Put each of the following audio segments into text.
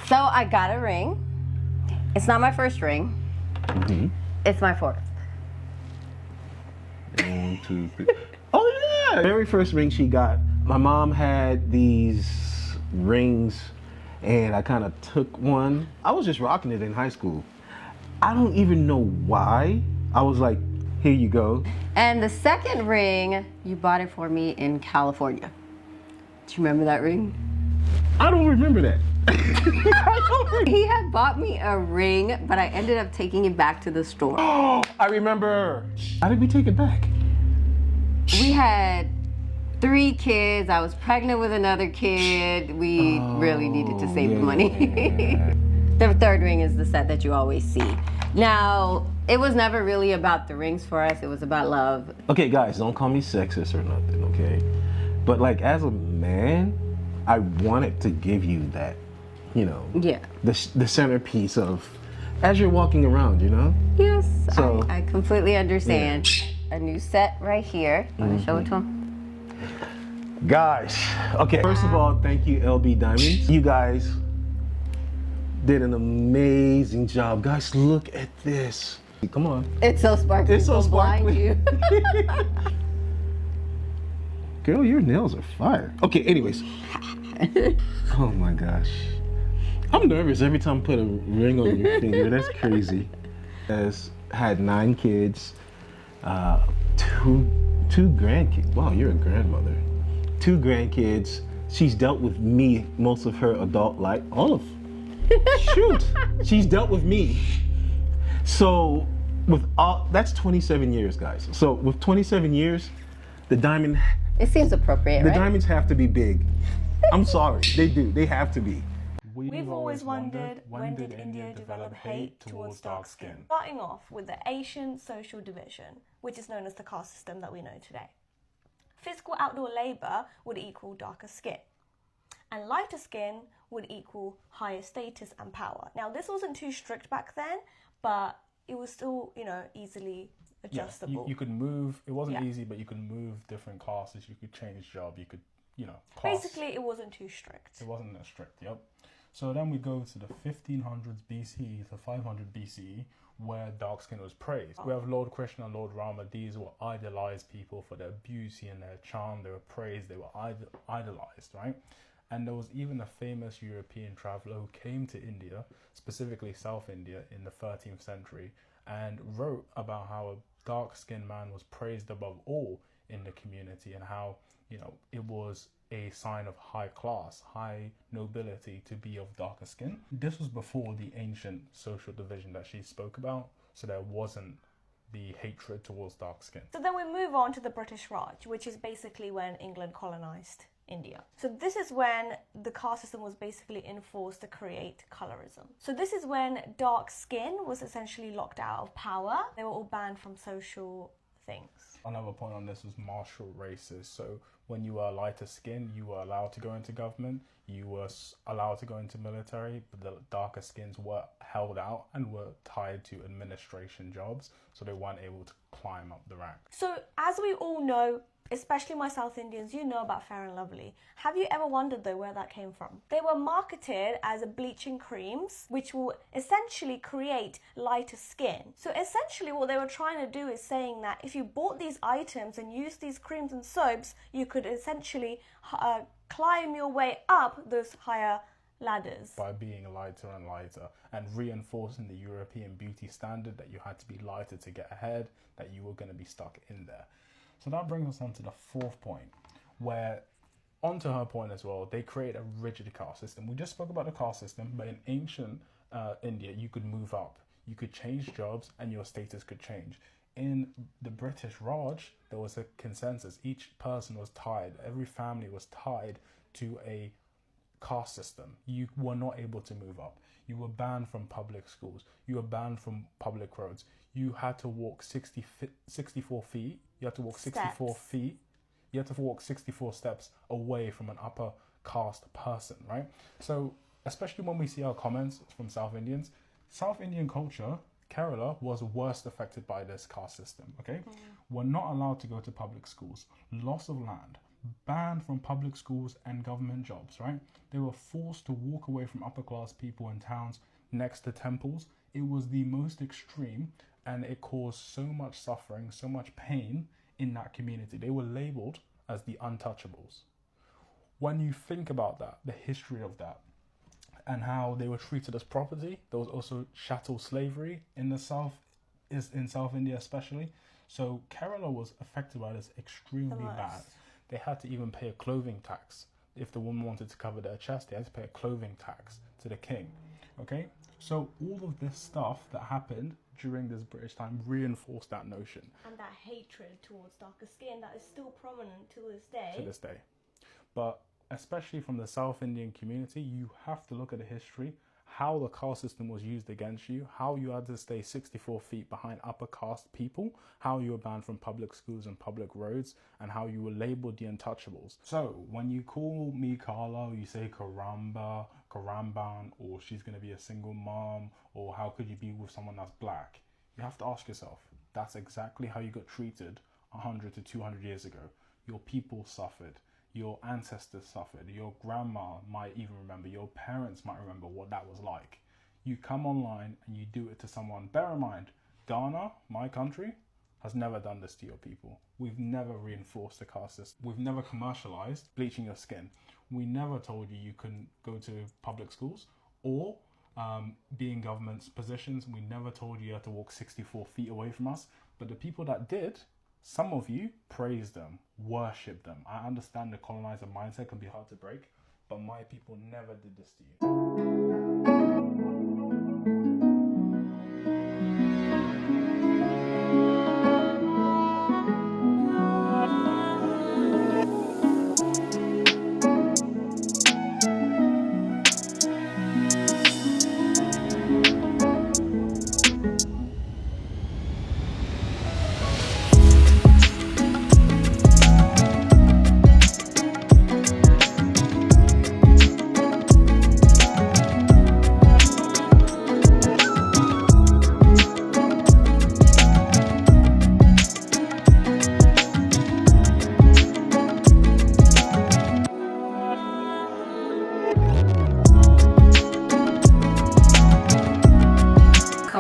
So I got a ring. It's not my first ring. Mm-hmm. It's my fourth. 1, 2, 3. Oh yeah! Very first ring she got. My mom had these rings, and I kind of took one. I was just rocking it in high school. I don't even know why. I was like, here you go. And the second ring, you bought it for me in California. Do you remember that ring? I don't remember that. He had bought me a ring, but I ended up taking it back to the store. Oh, I remember. How did we take it back? We had 3 kids. I was pregnant with another kid. We really needed to save the money. The third ring is the set that you always see. Now, it was never really about the rings for us. It was about love. Okay, guys, don't call me sexist or nothing, okay? But like, as a man, I wanted to give you that, you know, Yeah. the centerpiece of, as you're walking around, you know? Yes, So, I completely understand. Yeah. A new set right here. Want to show it to him? Guys, okay, first of all, thank you, LB Diamonds. You guys did an amazing job. Guys, look at this. Come on. It's so sparkly. It's so sparkly. Blind you. Girl, your nails are fire. Okay, anyways. Oh my gosh. I'm nervous every time I put a ring on your finger. That's crazy. Has had 9 kids, 2 grandkids. Wow, you're a grandmother. 2 grandkids. She's dealt with me most of her adult life. All of, shoot, she's dealt with me. So with all, that's 27 years, guys. So with 27 years, the diamond. It seems appropriate, The right? diamonds have to be big. I'm sorry, they do. They have to be. We've always wondered, when did India develop hate towards dark skin? Starting off with the Asian social division, which is known as the caste system that we know today. Physical outdoor labour would equal darker skin, and lighter skin would equal higher status and power. Now, this wasn't too strict back then, but it was still, you know, easily adjustable. Yeah, you could move. It wasn't easy, but you could move different classes. You could change job. You could, you know, class. Basically, it wasn't too strict. It wasn't that strict. Yep. So then we go to the 1500s BCE to 500 BCE, where dark skin was praised. We have Lord Krishna and Lord Rama. These were idolized people for their beauty and their charm. They were praised. They were idolized, right? And there was even a famous European traveler who came to India, specifically South India, in the 13th century, and wrote about how a dark-skinned man was praised above all in the community, and how, you know, it was a sign of high class, high nobility to be of darker skin. This was before the ancient social division that she spoke about, so there wasn't the hatred towards dark skin. So then we move on to the British Raj, which is basically when England colonized India. So this is when the caste system was basically enforced to create colorism. So this is when dark skin was essentially locked out of power. They were all banned from social things. Another point on this was martial races. So when you were lighter skin, you were allowed to go into government, you were allowed to go into military, but the darker skins were held out and were tied to administration jobs, so they weren't able to climb up the ranks. So as we all know, especially my South Indians, you know about Fair and Lovely. Have you ever wondered though where that came from? They were marketed as bleaching creams, which will essentially create lighter skin. So essentially what they were trying to do is saying that if you bought these items and used these creams and soaps, you could essentially climb your way up those higher ladders. By being lighter and lighter, and reinforcing the European beauty standard that you had to be lighter to get ahead, that you were going to be stuck in there. So that brings us on to the 4th point, where, onto her point as well, they create a rigid caste system. We just spoke about the caste system, but in ancient India, you could move up, you could change jobs, and your status could change. In the British Raj, there was a consensus. Each person was tied, every family was tied to a caste system. You were not able to move up. You were banned from public schools. You were banned from public roads. You had to walk 64 feet. You had to walk 64 feet. You had to walk 64 steps away from an upper caste person, right? So, especially when we see our comments from South Indians, South Indian culture, Kerala, was worst affected by this caste system, okay? We're not allowed to go to public schools. Loss of land, banned from public schools and government jobs, right? They were forced to walk away from upper class people in towns next to temples. It was the most extreme, and it caused so much suffering, so much pain in that community. They were labeled as the untouchables. When you think about that, the history of that, and how they were treated as property, there was also chattel slavery in the South, in South India especially. So Kerala was affected by this extremely bad. They had to even pay a clothing tax. If the woman wanted to cover their chest, they had to pay a clothing tax to the king. Okay? So all of this stuff that happened during this British time reinforced that notion. And that hatred towards darker skin that is still prominent to this day. To this day. But especially from the South Indian community, you have to look at the history, how the caste system was used against you, how you had to stay 64 feet behind upper caste people, how you were banned from public schools and public roads, and how you were labeled the untouchables. So when you call me Carla, you say Karamba, Karamban, or she's going to be a single mom, or how could you be with someone that's black? You have to ask yourself, that's exactly how you got treated 100 to 200 years ago. Your people suffered. Your ancestors suffered. Your grandma might even remember. Your parents might remember what that was like. You come online and you do it to someone. Bear in mind, Ghana, my country, has never done this to your people. We've never reinforced the caste system. We've never commercialized bleaching your skin. We never told you you couldn't go to public schools or be in government positions. We never told you had to walk 64 feet away from us. But the people that did, some of you praise them, worship them. I understand the colonizer mindset can be hard to break, but my people never did this to you.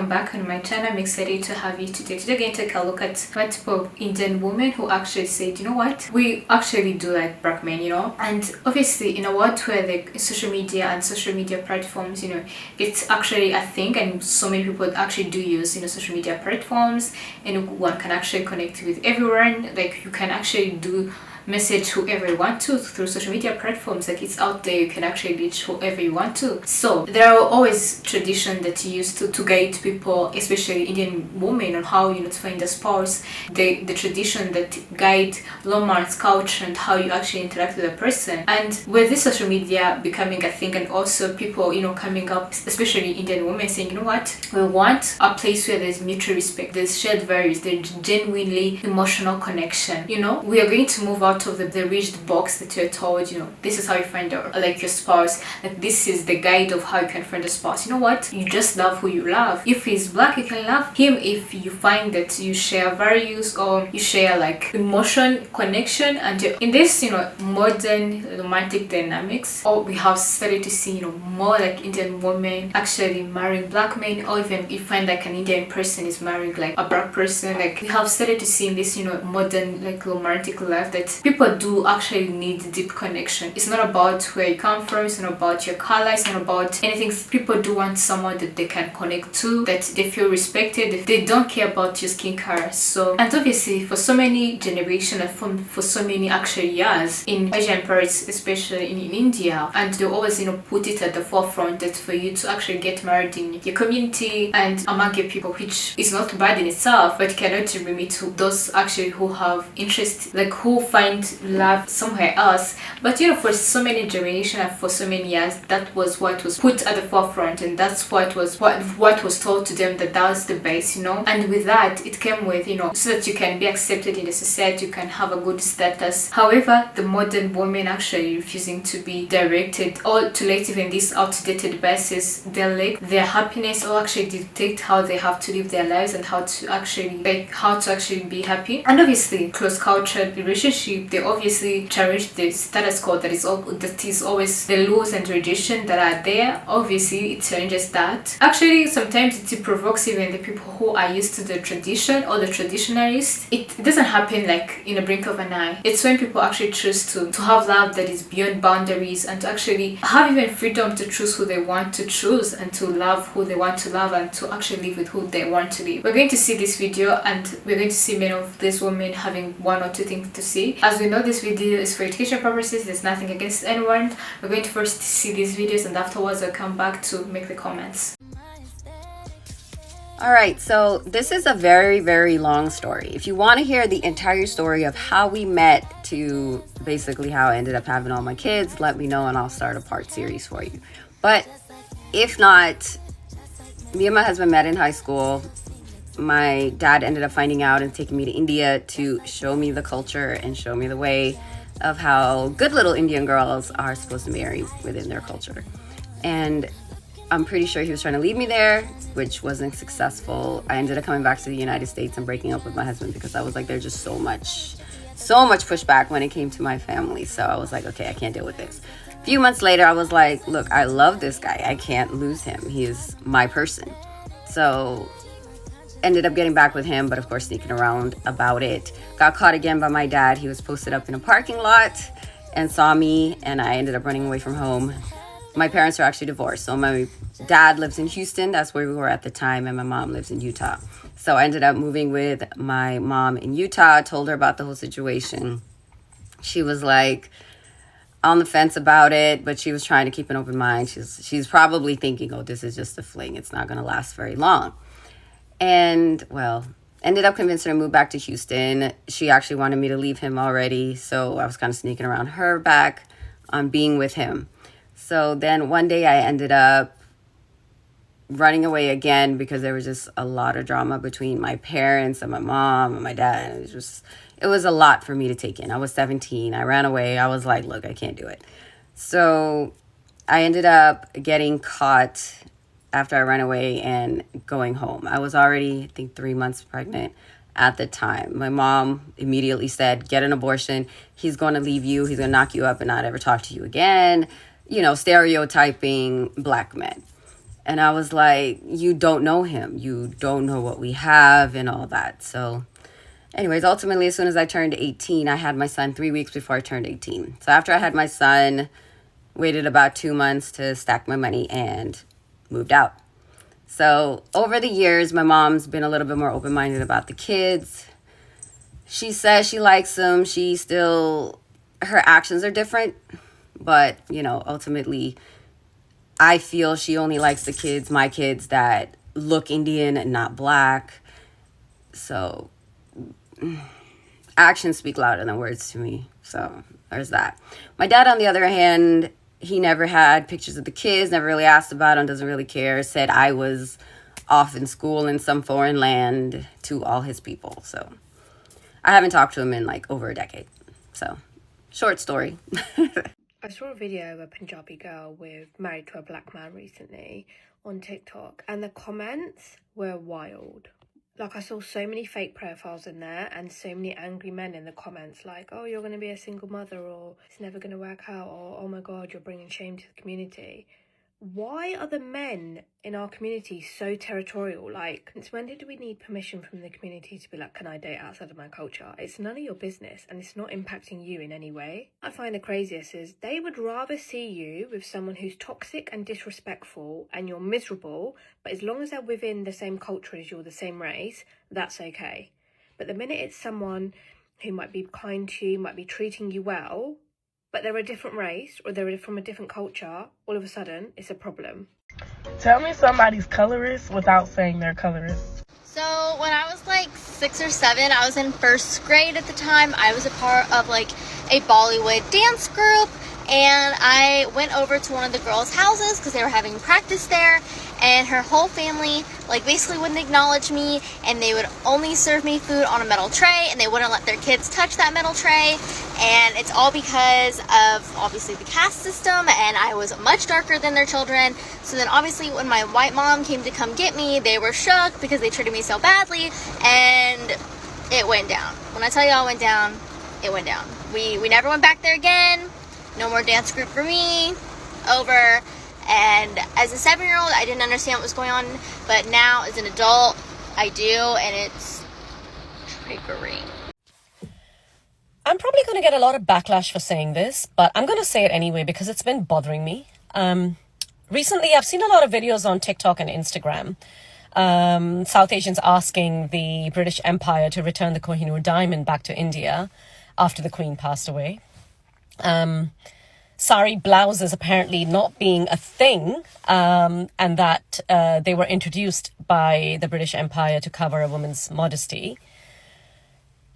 Back on my channel. I'm excited to have you today. Today we're going to take a look at multiple Indian women who actually said, you know what, we actually do like black men, you know. And obviously in a world where the social media and social media platforms, you know, it's actually a thing, and so many people actually do use, you know, social media platforms, and one can actually connect with everyone. Like you can actually do message whoever you want to through social media platforms. Like it's out there, you can actually reach whoever you want to. So there are always traditions that you use to guide people, especially Indian women, on how, you know, to find a spouse. The tradition that guide romance culture and how you actually interact with a person. And with this social media becoming a thing, and also people, you know, coming up, especially Indian women, saying, you know what, we want a place where there's mutual respect, there's shared values, there's genuinely emotional connection. You know, we are going to move out of the rigid box that you're told, you know, this is how you find like your spouse, like this is the guide of how you can find a spouse. You know what, you just love who you love. If he's black, you can love him if you find that you share values or you share like emotion, connection. And in this, you know, modern romantic dynamics, or we have started to see, you know, more like Indian women actually marrying black men, or even you find like an Indian person is marrying like a black person. Like we have started to see in this, you know, modern like romantic life that people do actually need deep connection. It's not about where you come from, it's not about your color, it's not about anything. People do want someone that they can connect to, that they feel respected, they don't care about your skin color. So, and obviously for so many generations and for so many actually years in Asian parts, especially in India, and they always, you know, put it at the forefront that for you to actually get married in your community and among your people, which is not bad in itself, but cannot limit to those actually who have interest, like who find love somewhere else. But you know, for so many generations and for so many years, that was what was put at the forefront, and that's what was told to them, that was the base, you know. And with that, it came with, you know, so that you can be accepted in the society, you can have a good status. However, the modern women actually refusing to be directed or to let even these outdated bases their happiness, or actually dictate how they have to live their lives and how to actually be happy. And obviously close cultured relationship country, they obviously cherish the status quo that is always the laws and tradition that are there. Obviously, it changes that. Actually, sometimes it provokes even the people who are used to the tradition or the traditionalists. It doesn't happen like in a blink of an eye. It's when people actually choose to have love that is beyond boundaries, and to actually have even freedom to choose who they want to choose, and to love who they want to love, and to actually live with who they want to live. We're going to see this video, and we're going to see many of these women having one or two things to see. As we know, this video is for education purposes. There's nothing against anyone. We're going to first see these videos, and afterwards I'll come back to make the comments. All right, so this is a very, very long story. If you want to hear the entire story of how we met to basically how I ended up having all my kids, let me know and I'll start a part series for you. But if not, me and my husband met in high school. My dad ended up finding out and taking me to India to show me the culture and show me the way of how good little Indian girls are supposed to marry within their culture. And I'm pretty sure he was trying to leave me there, which wasn't successful. I ended up coming back to the United States and breaking up with my husband because I was like, there's just so much pushback when it came to my family. So I was like, okay, I can't deal with this. A few months later, I was like, look, I love this guy. I can't lose him. He is my person. So ended up getting back with him, but of course sneaking around about it. Got caught again by my dad. He was posted up in a parking lot and saw me, and I ended up running away from home. My parents are actually divorced. So my dad lives in Houston. That's where we were at the time. And my mom lives in Utah. So I ended up moving with my mom in Utah. Told her about the whole situation. She was like on the fence about it, but she was trying to keep an open mind. She's probably thinking, oh, this is just a fling. It's not going to last very long. And, well, ended up convincing her to move back to Houston. She actually wanted me to leave him already. So I was kind of sneaking around her back on being with him. So then one day I ended up running away again because there was just a lot of drama between my parents and my mom and my dad. And it was a lot for me to take in. I was 17. I ran away. I was like, look, I can't do it. So I ended up getting caught after I ran away and going home. I was already, I think, 3 months pregnant at the time. My mom immediately said, get an abortion. He's going to leave you. He's going to knock you up and not ever talk to you again. You know, stereotyping black men. And I was like, you don't know him. You don't know what we have and all that. So anyways, ultimately, as soon as I turned 18, I had my son 3 weeks before I turned 18. So after I had my son, waited about 2 months to stack my money and moved out. So over the years, my mom's been a little bit more open-minded about the kids. She says she likes them. Her actions are different. But, you know, ultimately, I feel she only likes my kids that look Indian and not black. So actions speak louder than words to me. So there's that. My dad, on the other hand, he never had pictures of the kids, never really asked about them, doesn't really care. Said I was off in school in some foreign land to all his people. So I haven't talked to him in like over a decade. So short story. I saw a video of a Punjabi girl married to a black man recently on TikTok, and the comments were wild. Like, I saw so many fake profiles in there and so many angry men in the comments like, oh, you're going to be a single mother, or it's never going to work out, or oh my God, you're bringing shame to the community. Why are the men in our community so territorial? Like, since when did we need permission from the community to be like, can I date outside of my culture? It's none of your business, and it's not impacting you in any way. I find the craziest is they would rather see you with someone who's toxic and disrespectful and you're miserable, but as long as they're within the same culture as you're, the same race, that's okay. But the minute it's someone who might be kind to you, might be treating you well, but they're a different race or they're from a different culture, all of a sudden, it's a problem. Tell me somebody's colorist without saying they're colorist. So when I was like 6 or 7, I was in first grade at the time. I was a part of like a Bollywood dance group, and I went over to one of the girls' houses because they were having practice there, and her whole family like basically wouldn't acknowledge me, and they would only serve me food on a metal tray, and they wouldn't let their kids touch that metal tray. And it's all because of obviously the caste system, and I was much darker than their children. So then obviously when my white mom came to come get me, they were shook because they treated me so badly, and it went down. When I tell y'all it went down, it went down. We never went back there again. No more dance group for me. Over. And as a 7-year-old, I didn't understand what was going on, but now as an adult, I do, and it's triggering. I'm probably going to get a lot of backlash for saying this, but I'm going to say it anyway because it's been bothering me. Recently, I've seen a lot of videos on TikTok and Instagram. South Asians asking the British Empire to return the Kohinoor diamond back to India after the Queen passed away. Sari blouses apparently not being a thing, and that they were introduced by the British Empire to cover a woman's modesty.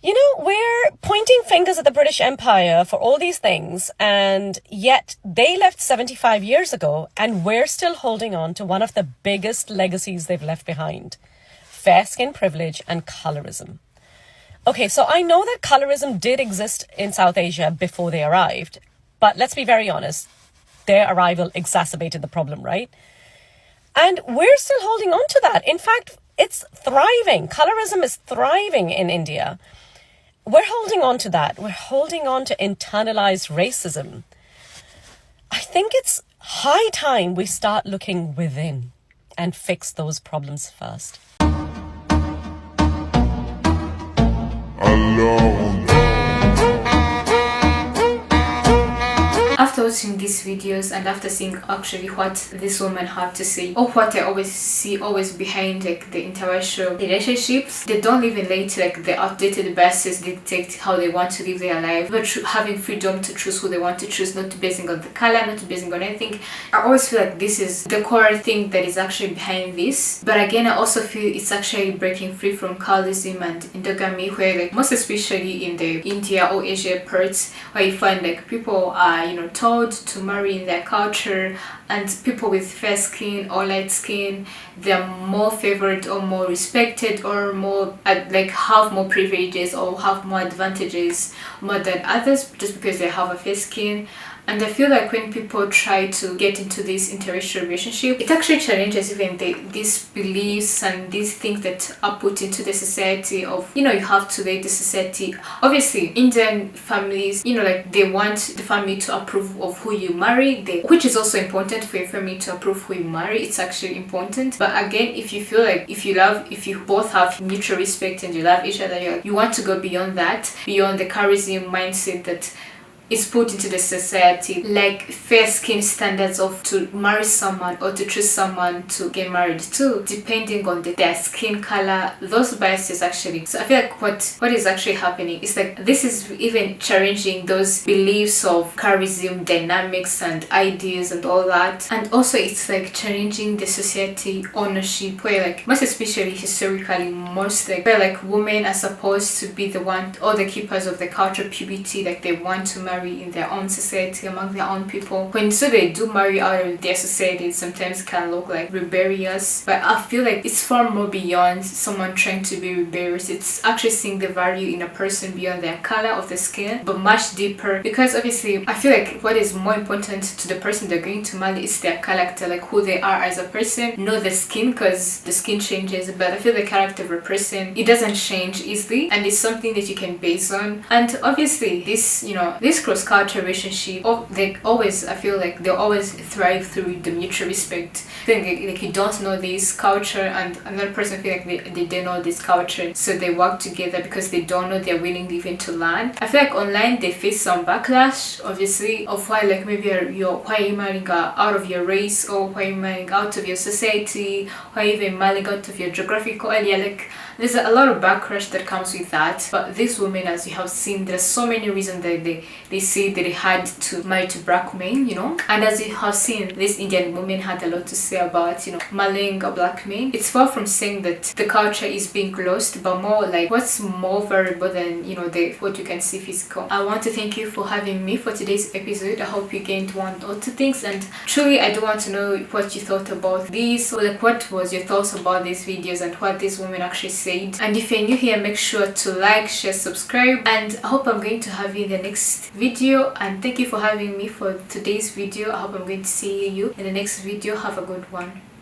You know, we're pointing fingers at the British Empire for all these things, and yet they left 75 years ago, and we're still holding on to one of the biggest legacies they've left behind: fair skin privilege and colorism. Okay, so I know that colorism did exist in South Asia before they arrived, but let's be very honest, their arrival exacerbated the problem, right? And we're still holding on to that. In fact, it's thriving. Colorism is thriving in India. We're holding on to that. We're holding on to internalized racism. I think it's high time we start looking within and fix those problems first. After watching these videos and after seeing actually what this woman had to say, or what I always see behind like the interracial relationships, they don't even let like the outdated biases dictate how they want to live their life, but having freedom to choose who they want to choose, not basing on the color, not basing on anything. I always feel like this is the core thing that is actually behind this. But again, I also feel it's actually breaking free from colorism and endogamy, where like most especially in the India or Asia parts, where you find like people are, you know, told to marry in their culture, and people with fair skin or light skin, they're more favored or more respected or more like have more privileges or have more advantages more than others just because they have a fair skin. And I feel like when people try to get into this interracial relationship, it actually challenges even these beliefs and these things that are put into the society of, you know, you have to let the society. Obviously, Indian families, you know, like they want the family to approve of who you marry, which is also important for your family to approve who you marry. It's actually important. But again, if you feel like if you both have mutual respect and you love each other, you want to go beyond that, beyond the charism mindset that is put into the society, like fair skin standards of to marry someone or to choose someone to get married to, depending on their skin color, those biases actually. So I feel like what is actually happening is like this is even challenging those beliefs of charism, dynamics and ideas and all that. And also it's like challenging the society ownership, where like most especially historically, most like where like women are supposed to be the one or the keepers of the culture purity, like they want to marry in their own society among their own people. When so they do marry out of their society, it sometimes can look like rebellious, but I feel like it's far more beyond someone trying to be rebellious. It's actually seeing the value in a person beyond their color of the skin, but much deeper, because obviously I feel like what is more important to the person they're going to marry is their character, like who they are as a person, not the skin, because the skin changes, but I feel the character of a person, it doesn't change easily, and it's something that you can base on. And obviously this, you know, this cross-culture relationship, they always, I feel like they always thrive through the mutual respect. Then like you don't know this culture and another person feel like they don't know this culture, so they work together because they don't know, they're willing even to learn. I feel like online they face some backlash, obviously, of why like maybe why you marrying out of your race, or why you marrying out of your society, why even marrying out of your geographical area. Like there's a lot of backlash that comes with that. But these women, as you have seen, there's so many reasons that they say that they had to marry to black men, you know. And as you have seen, this Indian woman had a lot to say about, you know, marrying a black man. It's far from saying that the culture is being lost, but more like what's more valuable than, you know, what you can see physical. I want to thank you for having me for today's episode. I hope you gained one or two things, and truly I do want to know what you thought about this, or like what was your thoughts about these videos and what this woman actually said. And if you're new here, make sure to like, share, subscribe, and I hope I'm going to have you in the next video. And thank you for having me for today's video. I hope I'm going to see you in the next video. Have a good one.